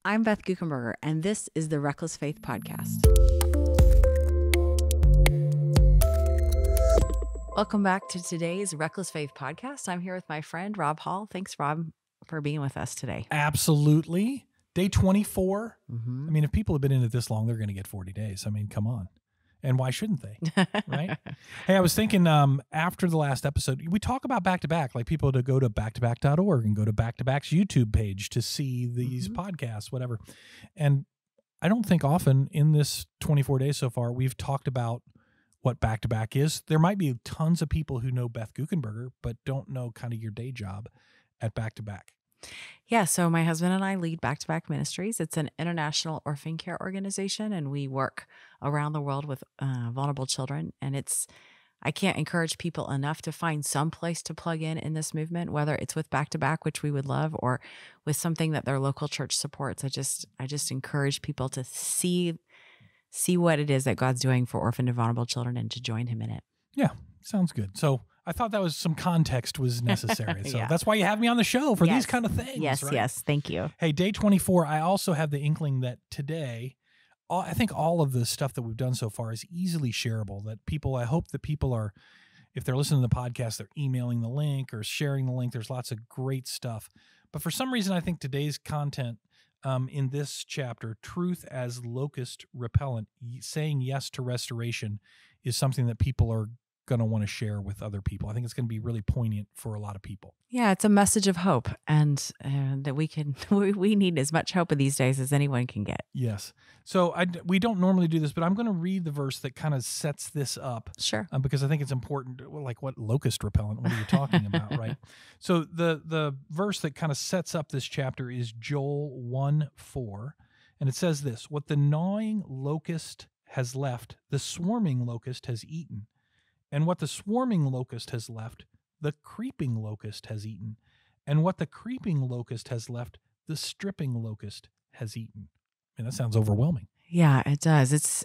I'm Beth Guckenberger, and this is the Reckless Faith Podcast. Welcome back to today's Reckless Faith Podcast. I'm here with my friend, Rob Hall. Thanks, Rob, for being with us today. Absolutely. Day 24. Mm-hmm. I mean, if people have been in it this long, they're going to get 40 days. I mean, come on. And why shouldn't they? Right? Hey, I was thinking after the last episode, we talk about back-to-back, like people to go to backtoback.org and go to back-to-back's YouTube page to see these podcasts, whatever. And I don't think often in this 24 days so far, we've talked about what back-to-back is. There might be tons of people who know Beth Guckenberger, but don't know kind of your day job at back-to-back. Yeah, so my husband and I lead Back-to-Back Ministries. It's an international orphan care organization, and we work around the world with vulnerable children. And I can't encourage people enough to find some place to plug in this movement, whether it's with Back-to-Back, which we would love, or with something that their local church supports. I just encourage people to see what it is that God's doing for orphaned and vulnerable children and to join him in it. Yeah, sounds good. So I thought that was some context was necessary. So Yeah. that's why you have me on the show for these kind of things. Yes, right? yes. Thank you. Hey, day 24, I also have the inkling that today, I think all of the stuff that we've done so far is easily shareable. I hope that people are, if they're listening to the podcast, they're emailing the link or sharing the link. There's lots of great stuff. But for some reason, I think today's content in this chapter, truth as locust repellent, saying yes to restoration, is something that people are going to want to share with other people. I think it's going to be really poignant for a lot of people. Yeah, it's a message of hope, and that we need as much hope these days as anyone can get. Yes. So we don't normally do this, but I'm going to read the verse that kind of sets this up. Sure. Because I think it's important. Like, what locust repellent? What are you talking about, right? So the verse that kind of sets up this chapter is Joel 1:4, and it says this: "What the gnawing locust has left, the swarming locust has eaten. And what the swarming locust has left, the creeping locust has eaten. And what the creeping locust has left, the stripping locust has eaten." I mean, that sounds overwhelming. Yeah, it does.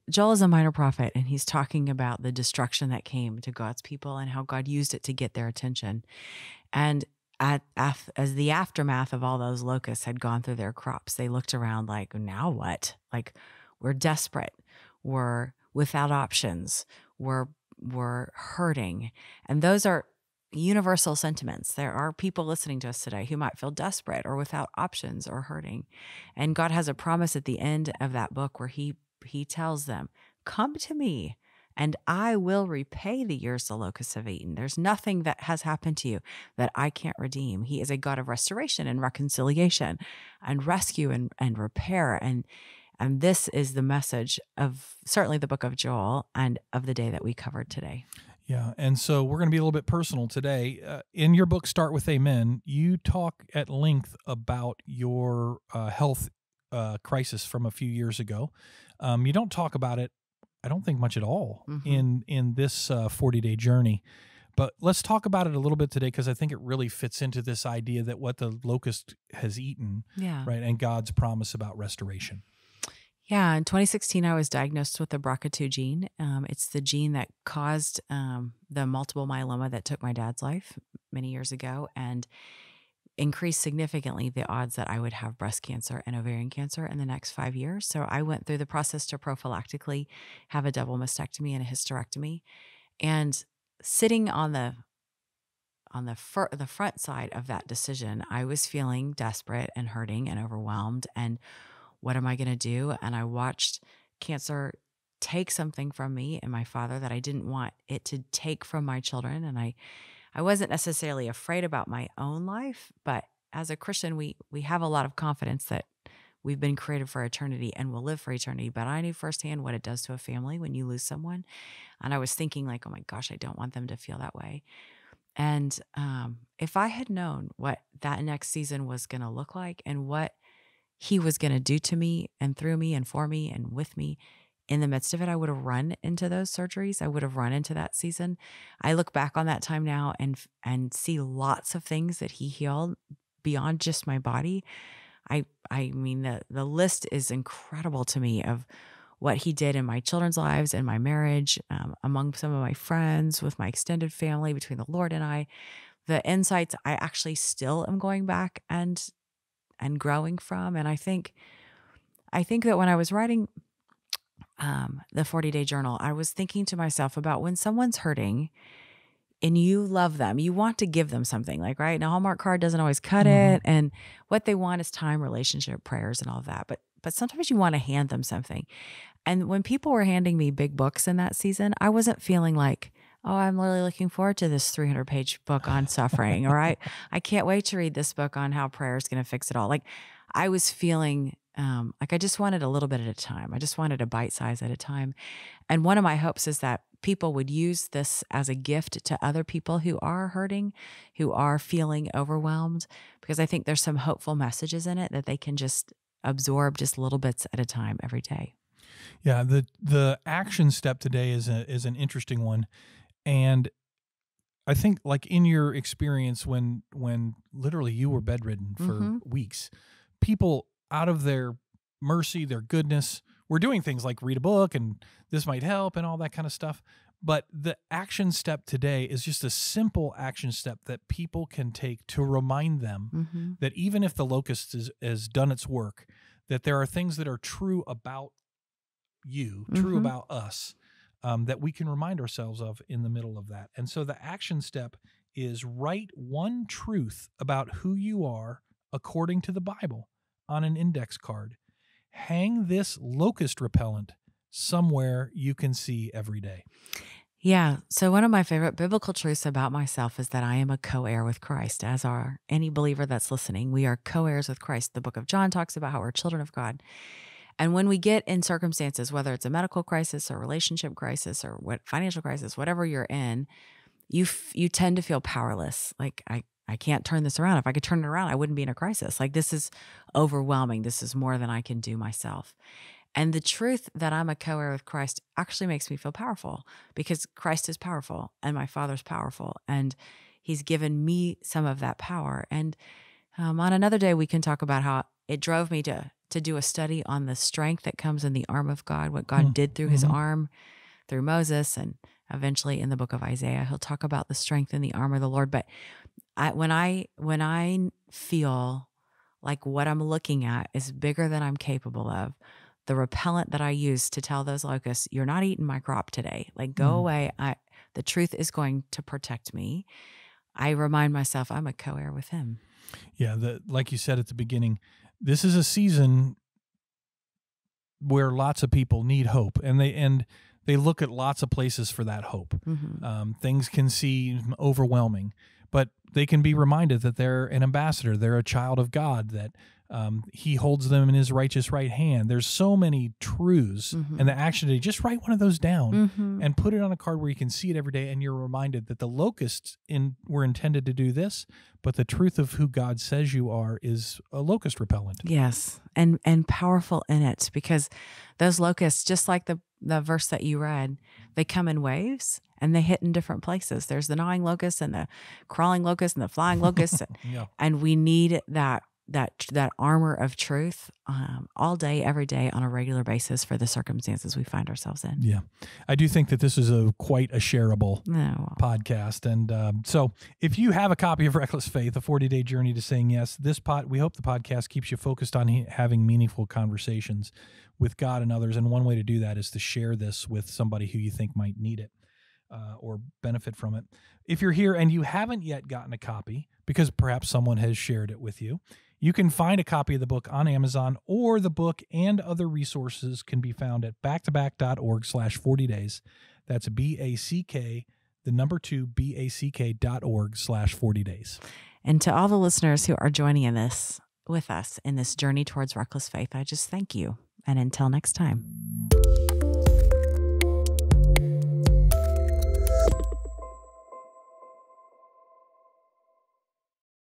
Joel is a minor prophet, and he's talking about the destruction that came to God's people and how God used it to get their attention. And as the aftermath of all those locusts had gone through their crops, they looked around like, now what? Like, we're desperate. We're without options. We're hurting. And those are universal sentiments. There are people listening to us today who might feel desperate or without options or hurting. And God has a promise at the end of that book where he tells them, "Come to me and I will repay the years the locusts have eaten." There's nothing that has happened to you that I can't redeem. He is a God of restoration and reconciliation and rescue and repair. And this is the message of certainly the book of Joel and of the day that we covered today. Yeah, and so we're going to be a little bit personal today. In your book, Start With Amen, you talk at length about your health crisis from a few years ago. You don't talk about it, I don't think, much at all in this 40-day journey. But let's talk about it a little bit today, because I think it really fits into this idea that what the locust has eaten, right, and God's promise about restoration. Yeah, in 2016, I was diagnosed with the BRCA2 gene. It's the gene that caused the multiple myeloma that took my dad's life many years ago and increased significantly the odds that I would have breast cancer and ovarian cancer in the next 5 years. So I went through the process to prophylactically have a double mastectomy and a hysterectomy. And sitting on the front side of that decision, I was feeling desperate and hurting and overwhelmed. And what am I going to do? And I watched cancer take something from me and my father that I didn't want it to take from my children. And I wasn't necessarily afraid about my own life, but as a Christian, we have a lot of confidence that we've been created for eternity and will live for eternity. But I knew firsthand what it does to a family when you lose someone. And I was thinking like, oh my gosh, I don't want them to feel that way. And if I had known what that next season was going to look like and what he was going to do to me and through me and for me and with me in the midst of it, I would have run into those surgeries. I would have run into that season. I look back on that time now and see lots of things that he healed beyond just my body. I mean, the list is incredible to me of what he did in my children's lives and my marriage, among some of my friends, with my extended family, between the Lord and I. The insights I actually still am going back and and growing from. And I think that when I was writing the 40-day journal, I was thinking to myself about when someone's hurting and you love them, you want to give them something, like, right? Now, Hallmark card doesn't always cut Mhm. it. And what they want is time, relationship, prayers, and all of that. But sometimes you want to hand them something. And when people were handing me big books in that season, I wasn't feeling like, oh, I'm really looking forward to this 300-page book on suffering, or I can't wait to read this book on how prayer is going to fix it all. Like, I was feeling like I just wanted a little bit at a time. I just wanted a bite size at a time. And one of my hopes is that people would use this as a gift to other people who are hurting, who are feeling overwhelmed, because I think there's some hopeful messages in it that they can just absorb just little bits at a time every day. Yeah, the action step today is an interesting one, and I think, like, in your experience when literally you were bedridden for Mm-hmm. weeks, people out of their mercy, their goodness, were doing things like read a book and this might help and all that kind of stuff. But the action step today is just a simple action step that people can take to remind them Mm-hmm. that even if the locust has done its work, that there are things that are true about you, true Mm-hmm. about us, that we can remind ourselves of in the middle of that. And so the action step is write one truth about who you are according to the Bible on an index card. Hang this locust repellent somewhere you can see every day. Yeah. So one of my favorite biblical truths about myself is that I am a co-heir with Christ, as are any believer that's listening. We are co-heirs with Christ. The book of John talks about how we're children of God. And when we get in circumstances, whether it's a medical crisis or relationship crisis or what financial crisis, whatever you're in, you tend to feel powerless. Like, I can't turn this around. If I could turn it around, I wouldn't be in a crisis. Like, this is overwhelming. This is more than I can do myself. And the truth that I'm a co-heir with Christ actually makes me feel powerful, because Christ is powerful and my Father's powerful, and he's given me some of that power. And on another day, we can talk about how it drove me to do a study on the strength that comes in the arm of God, what God did through his Mm-hmm. arm, through Moses, and eventually in the book of Isaiah, he'll talk about the strength in the arm of the Lord. But when I feel like what I'm looking at is bigger than I'm capable of, the repellent that I use to tell those locusts, you're not eating my crop today, like, go Mm-hmm. away. The truth is going to protect me. I remind myself I'm a co-heir with him. Yeah, like you said at the beginning, this is a season where lots of people need hope, and they look at lots of places for that hope. Mm-hmm. Things can seem overwhelming, but they can be reminded that they're an ambassador, they're a child of God, that he holds them in his righteous right hand. There's so many truths, Mm-hmm. and the action today, just write one of those down Mm-hmm. and put it on a card where you can see it every day, and you're reminded that the locusts were intended to do this, but the truth of who God says you are is a locust repellent. Yes, and powerful in it, because those locusts, just like the verse that you read, they come in waves and they hit in different places. There's the gnawing locust and the crawling locust and the flying locust, Yeah. and we need that armor of truth all day, every day, on a regular basis for the circumstances we find ourselves in. Yeah. I do think that this is quite a shareable No. podcast. And so if you have a copy of Reckless Faith, A 40-Day Journey to Saying Yes, we hope the podcast keeps you focused on having meaningful conversations with God and others. And one way to do that is to share this with somebody who you think might need it or benefit from it. If you're here and you haven't yet gotten a copy, because perhaps someone has shared it with you, you can find a copy of the book on Amazon, or the book and other resources can be found at backtoback.org/40days. That's BACK, the number 2, BACK.org/40days. And to all the listeners who are joining in this with us in this journey towards reckless faith, I just thank you. And until next time.